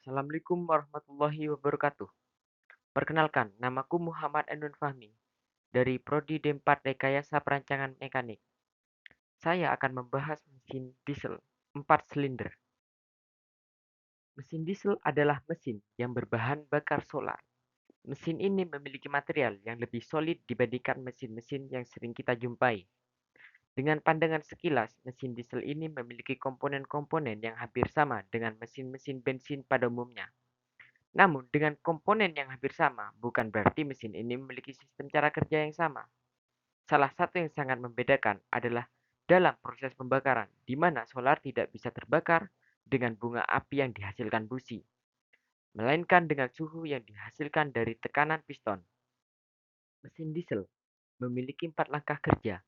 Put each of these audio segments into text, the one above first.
Assalamualaikum warahmatullahi wabarakatuh. Perkenalkan, namaku Muhammad Anun Fahmi dari Prodi D4 Rekayasa Perancangan Mekanik. Saya akan membahas mesin diesel 4 silinder. Mesin diesel adalah mesin yang berbahan bakar solar. Mesin ini memiliki material yang lebih solid dibandingkan mesin-mesin yang sering kita jumpai. Dengan pandangan sekilas, mesin diesel ini memiliki komponen-komponen yang hampir sama dengan mesin-mesin bensin pada umumnya. Namun, dengan komponen yang hampir sama, bukan berarti mesin ini memiliki sistem cara kerja yang sama. Salah satu yang sangat membedakan adalah dalam proses pembakaran, di mana solar tidak bisa terbakar dengan bunga api yang dihasilkan busi, melainkan dengan suhu yang dihasilkan dari tekanan piston. Mesin diesel memiliki 4 langkah kerja,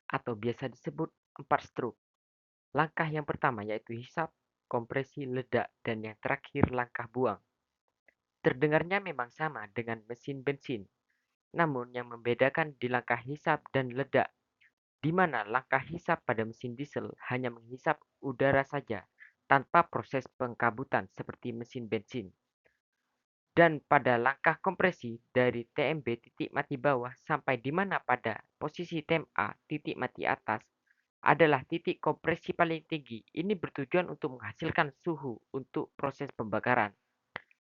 atau biasa disebut 4 stroke. Langkah yang pertama yaitu hisap, kompresi, ledak, dan yang terakhir langkah buang. Terdengarnya memang sama dengan mesin bensin, namun yang membedakan di langkah hisap dan ledak, di mana langkah hisap pada mesin diesel hanya menghisap udara saja tanpa proses pengkabutan seperti mesin bensin. Dan pada langkah kompresi dari TMB titik mati bawah sampai di mana pada posisi TMA titik mati atas adalah titik kompresi paling tinggi. Ini bertujuan untuk menghasilkan suhu untuk proses pembakaran.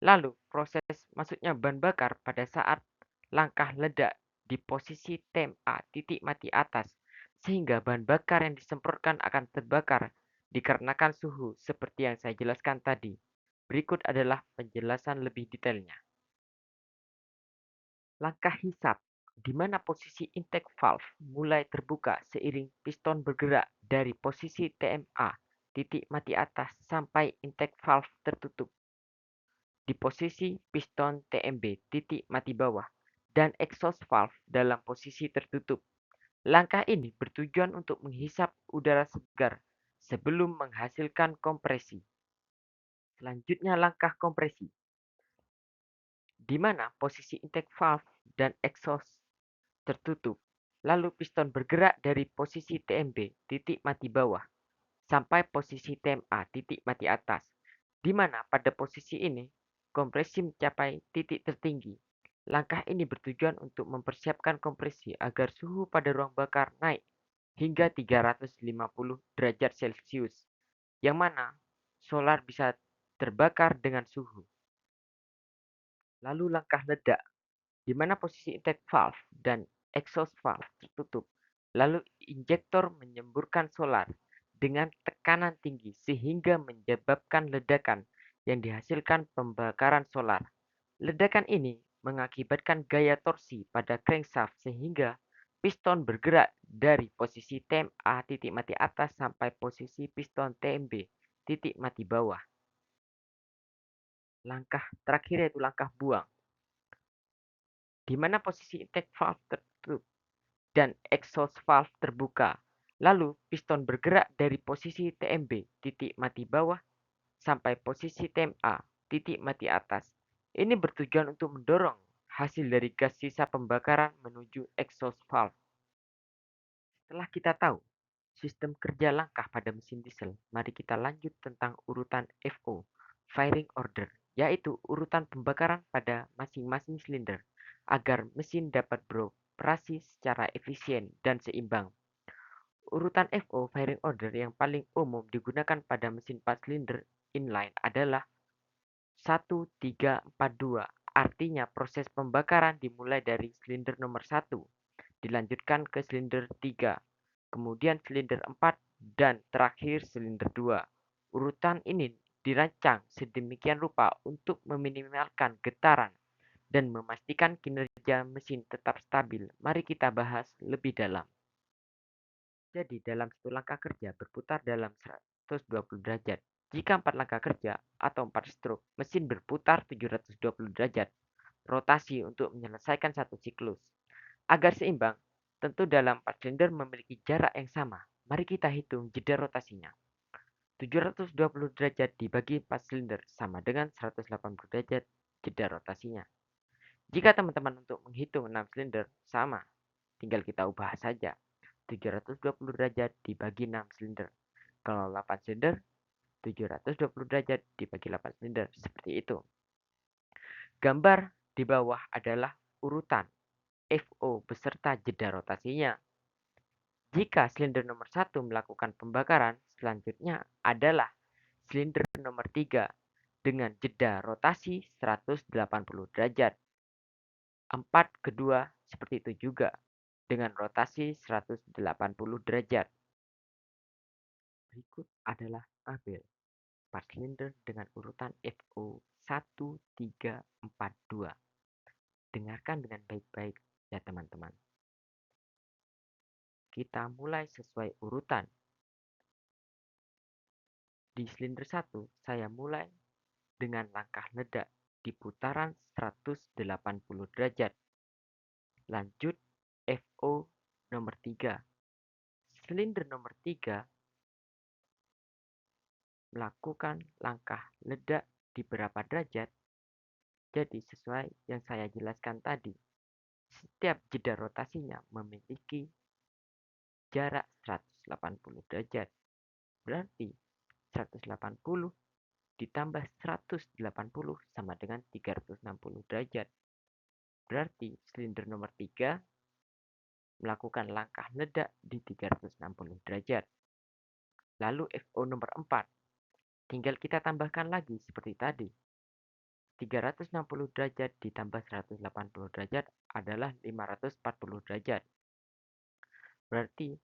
Lalu proses masuknya bahan bakar pada saat langkah ledak di posisi TMA titik mati atas, sehingga bahan bakar yang disemprotkan akan terbakar dikarenakan suhu seperti yang saya jelaskan tadi. Berikut adalah penjelasan lebih detailnya. Langkah hisap, di mana posisi intake valve mulai terbuka seiring piston bergerak dari posisi TMA titik mati atas sampai intake valve tertutup di posisi piston TMB titik mati bawah dan exhaust valve dalam posisi tertutup. Langkah ini bertujuan untuk menghisap udara segar sebelum menghasilkan kompresi. Selanjutnya langkah kompresi, di mana posisi intake valve dan exhaust tertutup. Lalu piston bergerak dari posisi TMB titik mati bawah sampai posisi TMA titik mati atas, di mana pada posisi ini kompresi mencapai titik tertinggi. Langkah ini bertujuan untuk mempersiapkan kompresi agar suhu pada ruang bakar naik hingga 350 derajat Celcius, yang mana solar bisa terbakar dengan suhu. Lalu langkah ledak, di mana posisi intake valve dan exhaust valve tertutup. Lalu injektor menyemburkan solar dengan tekanan tinggi sehingga menyebabkan ledakan yang dihasilkan pembakaran solar. Ledakan ini mengakibatkan gaya torsi pada crankshaft sehingga piston bergerak dari posisi TMA titik mati atas sampai posisi piston TMB titik mati bawah. Langkah terakhir yaitu langkah buang, di mana posisi intake valve tertutup dan exhaust valve terbuka. Lalu piston bergerak dari posisi TMB titik mati bawah sampai posisi TMA titik mati atas. Ini bertujuan untuk mendorong hasil dari gas sisa pembakaran menuju exhaust valve. Setelah kita tahu sistem kerja langkah pada mesin diesel, mari kita lanjut tentang urutan FO, firing order, yaitu urutan pembakaran pada masing-masing silinder agar mesin dapat beroperasi secara efisien dan seimbang. Urutan FO, firing order, yang paling umum digunakan pada mesin 4 silinder inline adalah 1, 3, 4, 2. Artinya proses pembakaran dimulai dari silinder nomor 1, dilanjutkan ke silinder 3, kemudian silinder 4, dan terakhir silinder 2. Urutan ini dirancang sedemikian rupa untuk meminimalkan getaran dan memastikan kinerja mesin tetap stabil. Mari kita bahas lebih dalam. Jadi dalam satu langkah kerja berputar dalam 120 derajat. Jika 4 langkah kerja atau 4 stroke, mesin berputar 720 derajat rotasi untuk menyelesaikan satu siklus. Agar seimbang, tentu dalam 4 silinder memiliki jarak yang sama. Mari kita hitung jeda rotasinya. 720 derajat dibagi 4 silinder sama dengan 180 derajat jeda rotasinya. Jika teman-teman untuk menghitung 6 silinder sama, tinggal kita ubah saja. 720 derajat dibagi 6 silinder. Kalau 8 silinder, 720 derajat dibagi 8 silinder. Seperti itu. Gambar di bawah adalah urutan FO beserta jeda rotasinya. Jika silinder nomor 1 melakukan pembakaran, selanjutnya adalah silinder nomor 3 dengan jeda rotasi 180 derajat. 4 kedua seperti itu juga dengan rotasi 180 derajat. Berikut adalah tabel 4 silinder dengan urutan FO 1342. Dengarkan dengan baik-baik ya teman-teman. Kita mulai sesuai urutan. Di silinder 1, saya mulai dengan langkah ledak di putaran 180 derajat. Lanjut FO nomor 3. Silinder nomor 3 melakukan langkah ledak di berapa derajat? Jadi sesuai yang saya jelaskan tadi, setiap jeda rotasinya memiliki jarak 180 derajat. Berarti 180 ditambah 180 sama dengan 360 derajat. Berarti silinder nomor 3 melakukan langkah ledak di 360 derajat. Lalu FO nomor 4, tinggal kita tambahkan lagi seperti tadi. 360 derajat ditambah 180 derajat adalah 540 derajat. Berarti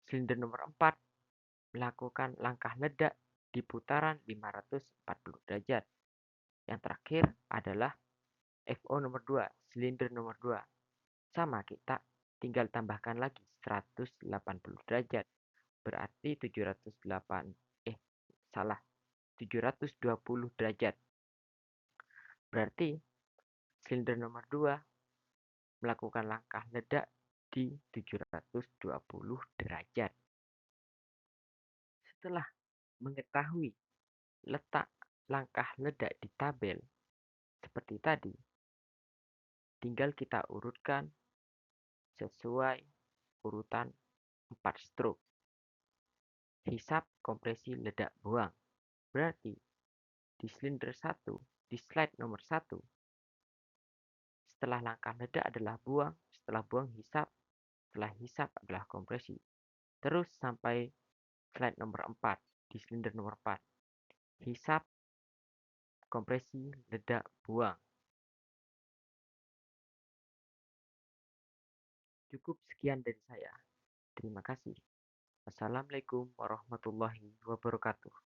silinder nomor 4 melakukan langkah ledak di putaran 540 derajat. Yang terakhir adalah FO nomor 2, silinder nomor 2. Sama, kita tinggal tambahkan lagi 180 derajat. Berarti 720 derajat. Berarti silinder nomor 2 melakukan langkah ledak di 720 derajat. Setelah mengetahui letak langkah ledak di tabel seperti tadi, tinggal kita urutkan sesuai urutan 4 stroke. Hisap, kompresi, ledak, buang. Berarti di silinder 1, di slide nomor 1, setelah langkah ledak adalah buang, setelah buang hisap, setelah hisap adalah kompresi. Terus sampai slide nomor 4, di silinder nomor 4. Hisap, kompresi, ledak, buang. Cukup sekian dari saya. Terima kasih. Wassalamualaikum warahmatullahi wabarakatuh.